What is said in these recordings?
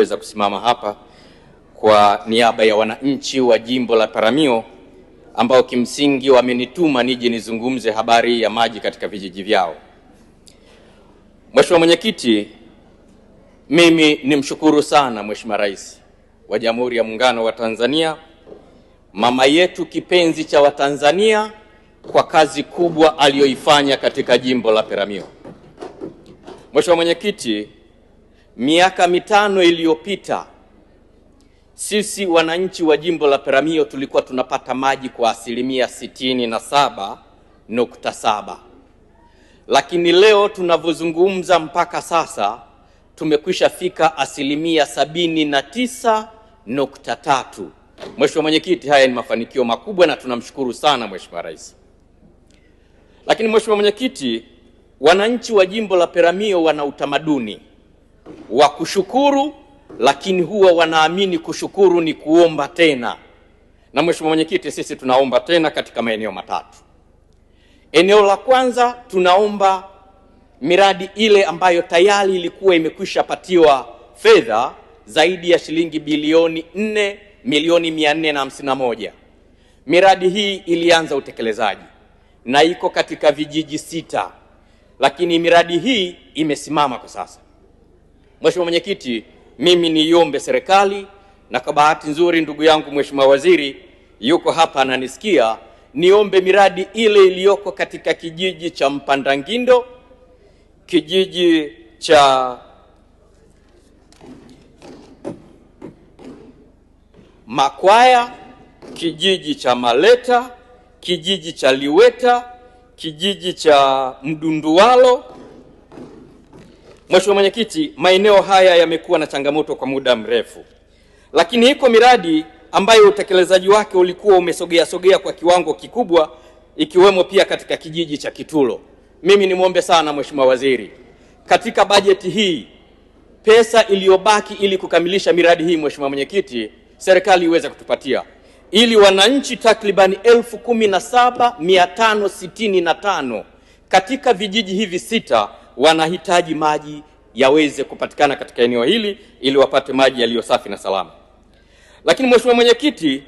kuweza kusimama hapa kwa niaba ya wananchi wa jimbo la Peramiho ambao kimsingi wamenituma nije nizungumze habari ya maji katika vijiji vyao. Mheshimiwa Mwenyekiti, mimi nimshukuru sana Mheshimiwa Rais wa Jamhuri ya Muungano wa Tanzania, mama yetu kipenzi cha Watanzania, kwa kazi kubwa aliyoifanya katika jimbo la Peramiho. Mheshimiwa Mwenyekiti, miaka 5 iliyopita sisi wananchi wa jimbo la Peramiho tulikuwa tunapata maji kwa 67.7%. Lakini leo tunavyozungumza mpaka sasa tumekwisha fika 79.3%. Mheshimiwa Mwenyekiti, haya ni mafanikio makubwa na tunamshukuru sana Mheshimiwa Rais. Lakini Mheshimiwa Mwenyekiti, wananchi wa jimbo la Peramiho wana utamaduni wa kushukuru, lakini huwa wanaamini kushukuru ni kuomba tena. Na Mheshimiwa Mwenyekiti, sisi tunaomba tena katika maeneo matatu. Eneo la kwanza, tunaomba miradi ile ambayo tayari ilikuwa imekwisha patiwa fedha zaidi ya shilingi bilioni 4,451,000. Miradi hii ilianza utekelezaji na iko katika vijiji 6, lakini miradi hii imesimama kwa sasa. Mheshimiwa Mwenyekiti, mimi niombe serikali, na kwa bahati nzuri ndugu yangu Mheshimiwa Waziri yuko hapa ananisikia, niombe miradi ile iliyoko katika kijiji cha Mpandangindo, kijiji cha Makwaya, kijiji cha Maleta, kijiji cha Liweta, kijiji cha Mdunduwalo. Mheshimiwa Mwenyekiti, maeneo haya yamekuwa na changamoto kwa muda mrefu, lakini iko miradi ambayo utekelezaji wake ulikuwa umesogea kwa kiwango kikubwa, ikiwemo pia katika kijiji cha Kitulo. Mimi nimwombe sana Mheshimiwa Waziri, katika bajeti hii pesa iliyobaki ili kukamilisha miradi hii, Mheshimiwa Mwenyekiti, serikali iweze kutupatia, ili wananchi takribani 17,565 katika vijiji hivi 6 wanahitaji maji yaweze kupatikana katika eneo hili ili wapate maji yaliyo safi na salama. Lakini Mheshimiwa Mwenyekiti,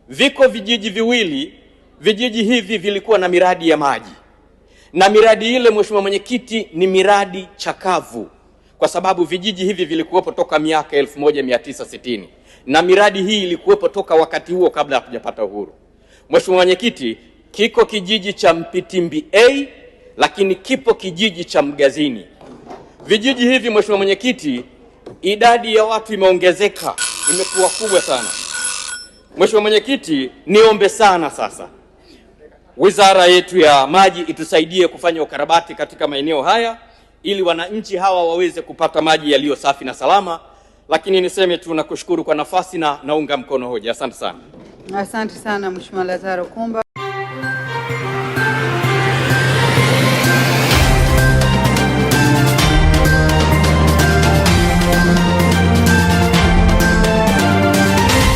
viko vijiji viwili, vijiji hivi vilikuwa na miradi ya maji, na miradi ile Mheshimiwa Mwenyekiti ni miradi chakavu, kwa sababu vijiji hivi vilikuwepo toka miaka 1960 na miradi hii ilikuwepo toka wakati huo kabla ya kujapata uhuru. Mheshimiwa Mwenyekiti, kiko kijiji cha Mpitimbi A, lakini kipo kijiji cha Mgazini. Vijiji hivi Mheshimiwa Mwenyekiti, idadi ya watu imeongezeka, imekuwa kubwa sana. Mheshimiwa Mwenyekiti, niombe sana sasa wizara yetu ya maji itusaidie kufanya ukarabati katika maeneo haya ili wananchi hawa waweze kupata maji yaliyo safi na salama. Lakini niseme tu nakushukuru kwa nafasi na naunga mkono hoja. Asante sana. Asante sana Mheshimiwa Lazaro Kumba.